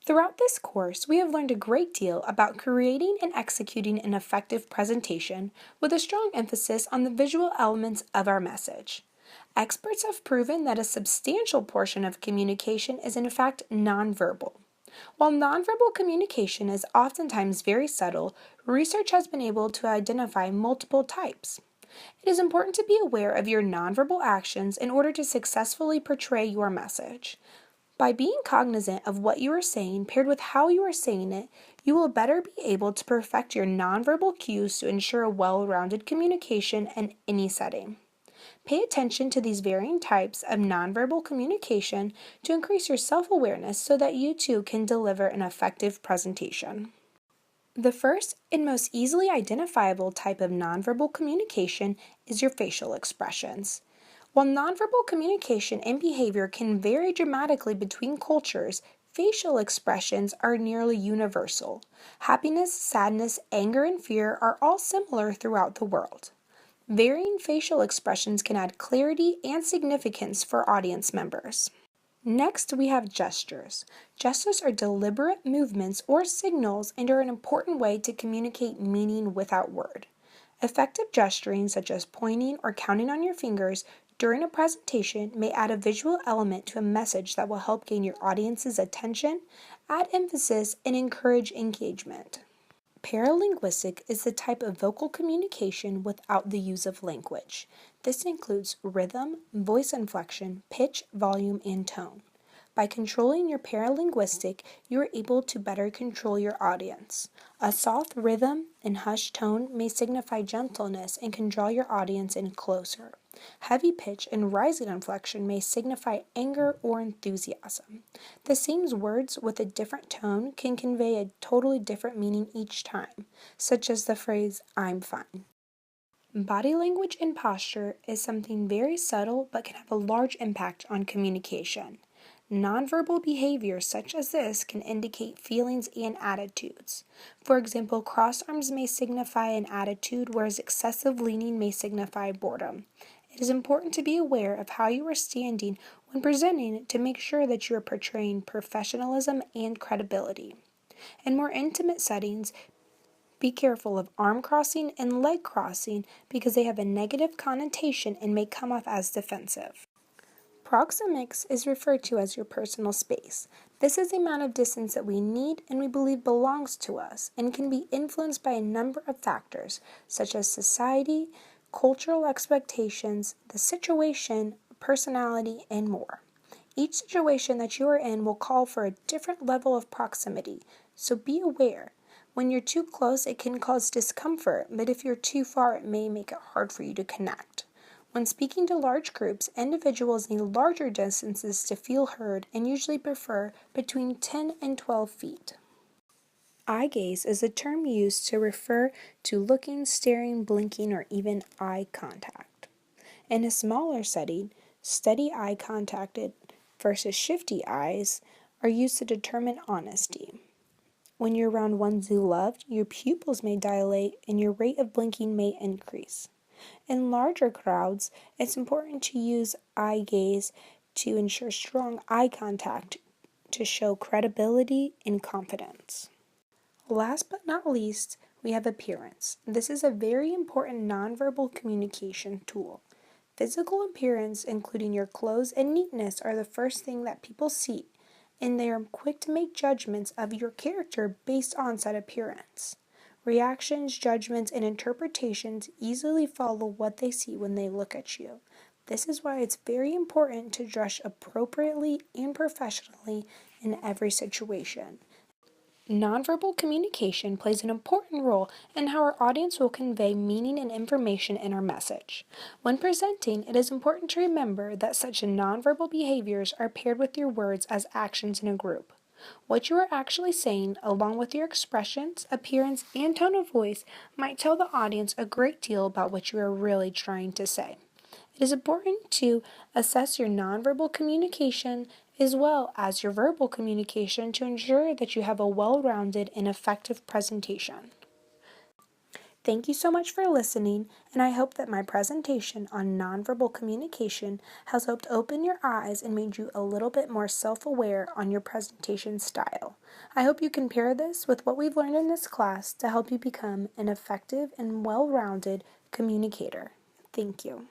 Throughout this course, we have learned a great deal about creating and executing an effective presentation with a strong emphasis on the visual elements of our message. Experts have proven that a substantial portion of communication is in fact nonverbal. While nonverbal communication is oftentimes very subtle, research has been able to identify multiple types. It is important to be aware of your nonverbal actions in order to successfully portray your message. By being cognizant of what you are saying paired with how you are saying it, you will better be able to perfect your nonverbal cues to ensure a well-rounded communication in any setting. Pay attention to these varying types of nonverbal communication to increase your self-awareness so that you too can deliver an effective presentation. The first and most easily identifiable type of nonverbal communication is your facial expressions. While nonverbal communication and behavior can vary dramatically between cultures, facial expressions are nearly universal. Happiness, sadness, anger, and fear are all similar throughout the world. Varying facial expressions can add clarity and significance for audience members. Next, we have gestures. Gestures are deliberate movements or signals and are an important way to communicate meaning without word. Effective gesturing, such as pointing or counting on your fingers during a presentation, may add a visual element to a message that will help gain your audience's attention, add emphasis, and encourage engagement. Paralinguistic is the type of vocal communication without the use of language. This includes rhythm, voice inflection, pitch, volume, and tone. By controlling your paralinguistic, you are able to better control your audience. A soft rhythm and hushed tone may signify gentleness and can draw your audience in closer. Heavy pitch and rising inflection may signify anger or enthusiasm. The same words with a different tone can convey a totally different meaning each time, such as the phrase, "I'm fine." Body language and posture is something very subtle but can have a large impact on communication. Nonverbal behavior such as this can indicate feelings and attitudes. For example, crossed arms may signify an attitude, whereas excessive leaning may signify boredom. It is important to be aware of how you are standing when presenting to make sure that you are portraying professionalism and credibility. In more intimate settings, be careful of arm crossing and leg crossing because they have a negative connotation and may come off as defensive. Proxemics is referred to as your personal space. This is the amount of distance that we need and we believe belongs to us and can be influenced by a number of factors such as society, cultural expectations, the situation, personality, and more. Each situation that you are in will call for a different level of proximity, so be aware. When you're too close, it can cause discomfort, but if you're too far, it may make it hard for you to connect. When speaking to large groups, individuals need larger distances to feel heard and usually prefer between 10 and 12 feet. Eye gaze is a term used to refer to looking, staring, blinking, or even eye contact. In a smaller setting, steady eye contact versus shifty eyes are used to determine honesty. When you're around ones you love, your pupils may dilate and your rate of blinking may increase. In larger crowds, it's important to use eye gaze to ensure strong eye contact to show credibility and confidence. Last but not least, we have appearance. This is a very important nonverbal communication tool. Physical appearance, including your clothes and neatness, are the first thing that people see, and they are quick to make judgments of your character based on said appearance. Reactions, judgments, and interpretations easily follow what they see when they look at you. This is why it's very important to dress appropriately and professionally in every situation. Nonverbal communication plays an important role in how our audience will convey meaning and information in our message. When presenting, it is important to remember that such nonverbal behaviors are paired with your words as actions in a group. What you are actually saying, along with your expressions, appearance, and tone of voice, might tell the audience a great deal about what you are really trying to say. It is important to assess your nonverbal communication as well as your verbal communication to ensure that you have a well-rounded and effective presentation. Thank you so much for listening, and I hope that my presentation on nonverbal communication has helped open your eyes and made you a little bit more self-aware on your presentation style. I hope you can pair this with what we've learned in this class to help you become an effective and well-rounded communicator. Thank you.